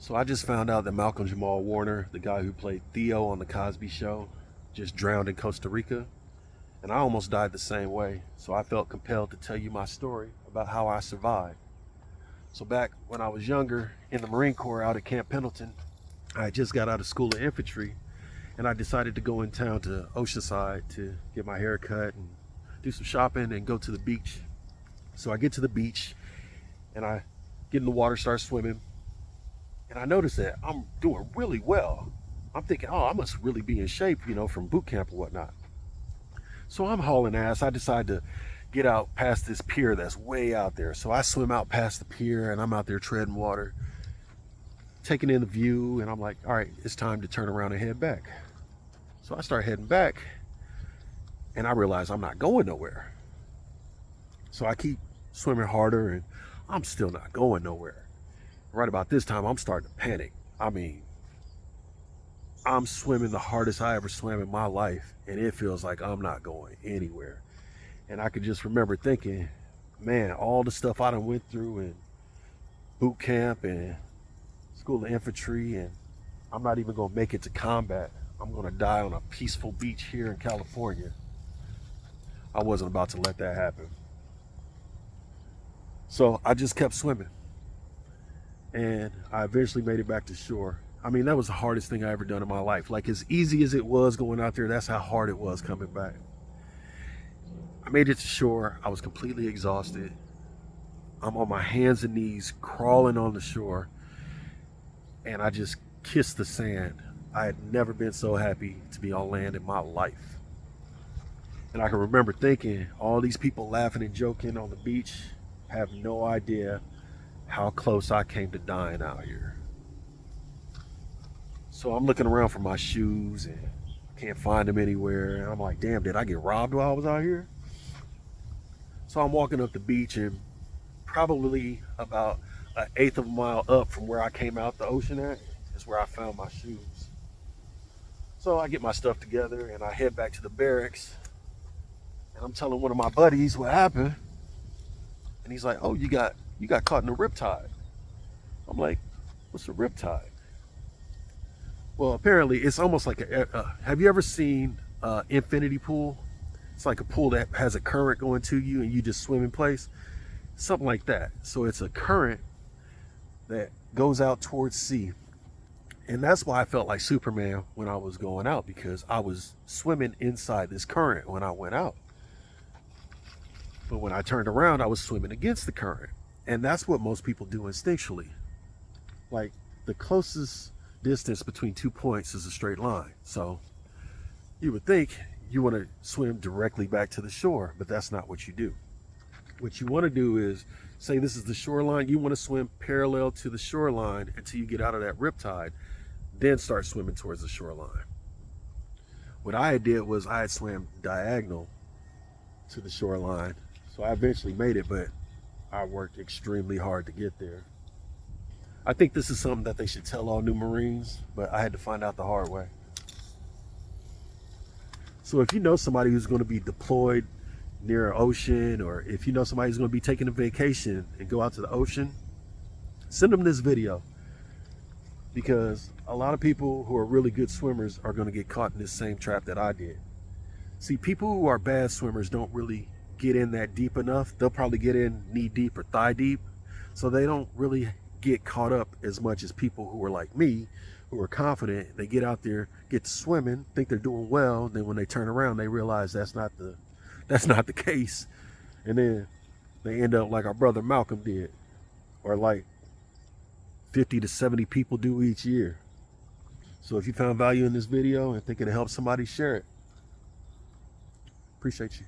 So I just found out that Malcolm-Jamal Warner, the guy who played Theo on The Cosby Show, just drowned in Costa Rica. And I almost died the same way. So I felt compelled to tell you my story about how I survived. So back when I was younger in the Marine Corps out at Camp Pendleton, I just got out of school of infantry and I decided to go in town to Oceanside to get my hair cut and do some shopping and go to the beach. So I get to the beach and I get in the water, start swimming. And I noticed that I'm doing really well. I'm thinking, oh, I must really be in shape, from boot camp or whatnot. So I'm hauling ass. I decide to get out past this pier that's way out there. So I swim out past the pier and I'm out there treading water, taking in the view. And I'm like, all right, it's time to turn around and head back. So I start heading back and I realize I'm not going nowhere. So I keep swimming harder and I'm still not going nowhere. Right about this time, I'm starting to panic. I mean, I'm swimming the hardest I ever swam in my life, and it feels like I'm not going anywhere. And I could just remember thinking, man, all the stuff I done went through in boot camp and school of infantry, and I'm not even gonna make it to combat. I'm gonna die on a peaceful beach here in California. I wasn't about to let that happen. So I just kept swimming. And I eventually made it back to shore. I mean, that was the hardest thing I ever done in my life. Like, as easy as it was going out there, that's how hard it was coming back. I made it to shore. I was completely exhausted. I'm on my hands and knees crawling on the shore, and I just kissed the sand. I had never been so happy to be on land in my life. And I can remember thinking, all these people laughing and joking on the beach have no idea how close I came to dying out here. So I'm looking around for my shoes and can't find them anywhere. And I'm like, damn, did I get robbed while I was out here? So I'm walking up the beach, and probably about an eighth of a mile up from where I came out the ocean at is where I found my shoes. So I get my stuff together and I head back to the barracks, and I'm telling one of my buddies what happened. And he's like, oh, you got caught in a riptide. I'm like, what's a riptide? Well, apparently it's almost like have you ever seen infinity pool? It's like a pool that has a current going to you and you just swim in place. Something like that. So it's a current that goes out towards sea. And that's why I felt like Superman when I was going out, because I was swimming inside this current when I went out. But when I turned around, I was swimming against the current. And that's what most people do instinctually. Like, the closest distance between 2 points is a straight line. So you would think you want to swim directly back to the shore, but that's not what you do. What you want to do is, say this is the shoreline, you want to swim parallel to the shoreline until you get out of that riptide, then start swimming towards the shoreline. What I did was I had swam diagonal to the shoreline. So I eventually made it, but I worked extremely hard to get there. I think this is something that they should tell all new Marines, but I had to find out the hard way. So if you know somebody who's going to be deployed near an ocean, or if you know somebody who's going to be taking a vacation and go out to the ocean, send them this video. Because a lot of people who are really good swimmers are going to get caught in this same trap that I did. See, people who are bad swimmers don't really get in that deep enough. They'll probably get in knee deep or thigh deep. So they don't really get caught up as much as people who are like me, who are confident. They get out there, get to swimming, think they're doing well. Then when they turn around, they realize that's not the case. And then they end up like our brother Malcolm did, or like 50 to 70 people do each year. So if you found value in this video and think it'll help somebody, share it. Appreciate you.